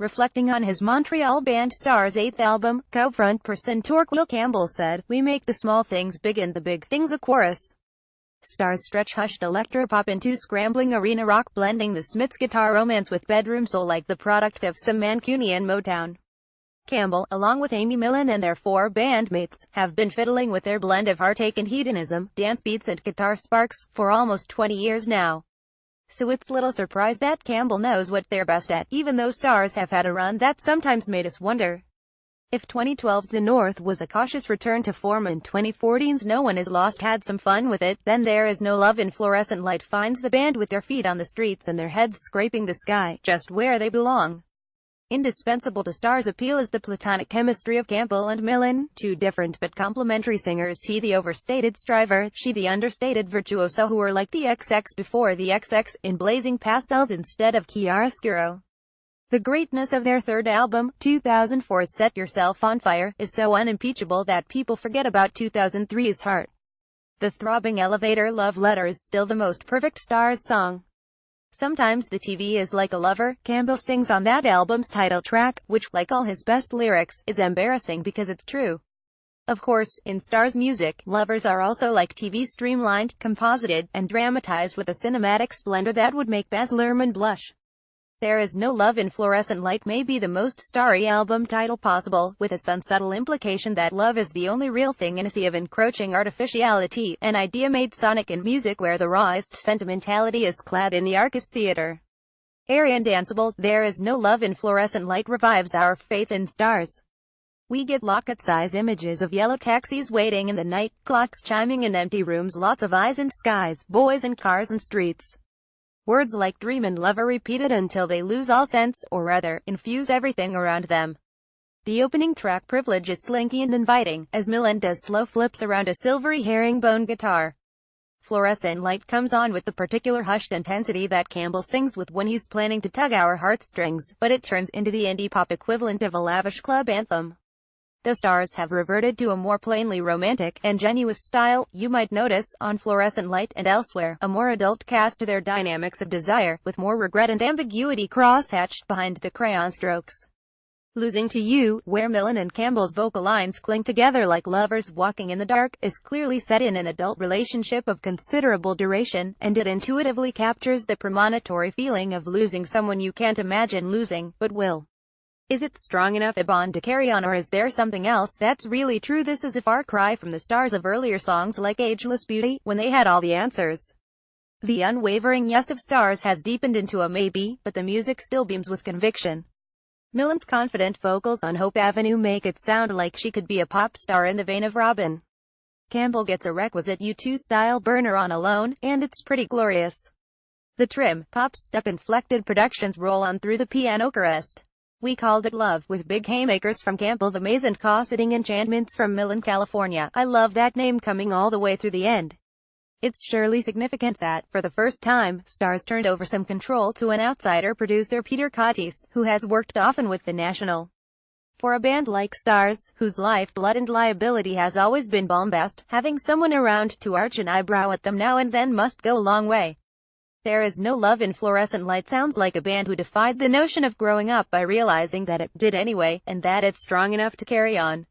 Reflecting on his Montreal band Star's 8th album, co-frontperson Torquil Campbell said, "We make the small things big and the big things a chorus." Star's stretch hushed electropop into scrambling arena rock, blending the Smiths' guitar romance with bedroom soul like the product of some Mancunian Motown. Campbell, along with Amy Millan and their 4 bandmates, have been fiddling with their blend of heartache and hedonism, dance beats and guitar sparks, for almost 20 years now. So it's little surprise that Campbell knows what they're best at, even though Stars have had a run that sometimes made us wonder if 2012's The North was a cautious return to form and 2014's No One Is Lost had some fun with it. Then There Is No Love in Fluorescent Light finds the band with their feet on the streets and their heads scraping the sky, just where they belong. Indispensable to Star's appeal is the platonic chemistry of Campbell and Millan, 2 different but complementary singers, he the overstated striver, she the understated virtuoso, who are like the XX before the XX, in blazing pastels instead of chiaroscuro. The greatness of their 3rd album, 2004's Set Yourself on Fire, is so unimpeachable that people forget about 2003's Heart. The throbbing elevator love letter is still the most perfect Stars song. Sometimes the TV is like a lover, Campbell sings on that album's title track, which, like all his best lyrics, is embarrassing because it's true. Of course, in Stars music, lovers are also like TV, streamlined, composited, and dramatized with a cinematic splendor that would make Baz Luhrmann blush. There Is No Love in Fluorescent Light may be the most starry album title possible, with its unsubtle implication that love is the only real thing in a sea of encroaching artificiality, an idea made sonic in music where the rawest sentimentality is clad in the arcest theater. Airy and danceable, There Is No Love in Fluorescent Light revives our faith in Stars. We get locket-size images of yellow taxis waiting in the night, clocks chiming in empty rooms, lots of eyes and skies, boys and cars and streets. Words like dream and love are repeated until they lose all sense, or rather, infuse everything around them. The opening track, Privilege, is slinky and inviting, as Millan does slow flips around a silvery herringbone guitar. Fluorescent Light comes on with the particular hushed intensity that Campbell sings with when he's planning to tug our heartstrings, but it turns into the indie pop equivalent of a lavish club anthem. The Stars have reverted to a more plainly romantic and genuine style. You might notice, on Fluorescent Light and elsewhere, a more adult cast to their dynamics of desire, with more regret and ambiguity cross-hatched behind the crayon strokes. Losing to You, where Millan and Campbell's vocal lines cling together like lovers walking in the dark, is clearly set in an adult relationship of considerable duration, and it intuitively captures the premonitory feeling of losing someone you can't imagine losing, but will. Is it strong enough a bond to carry on, or is there something else that's really true? This is a far cry from the Stars of earlier songs like Ageless Beauty, when they had all the answers. The unwavering yes of Stars has deepened into a maybe, but the music still beams with conviction. Millan's confident vocals on Hope Avenue make it sound like she could be a pop star in the vein of Robin. Campbell gets a requisite U2-style burner on Alone, and it's pretty glorious. The trim, pop step-inflected productions roll on through the piano caressed We Called It Love, with big haymakers from Campbell, the maze and cosseting enchantments from Millan, California. I love that name coming all the way through the end. It's surely significant that, for the first time, Stars turned over some control to an outsider producer, Peter Cotis, who has worked often with the National. For a band like Stars, whose lifeblood and liability has always been bombast, having someone around to arch an eyebrow at them now and then must go a long way. There Is No Love in Fluorescent Light sounds like a band who defied the notion of growing up by realizing that it did anyway, and that it's strong enough to carry on.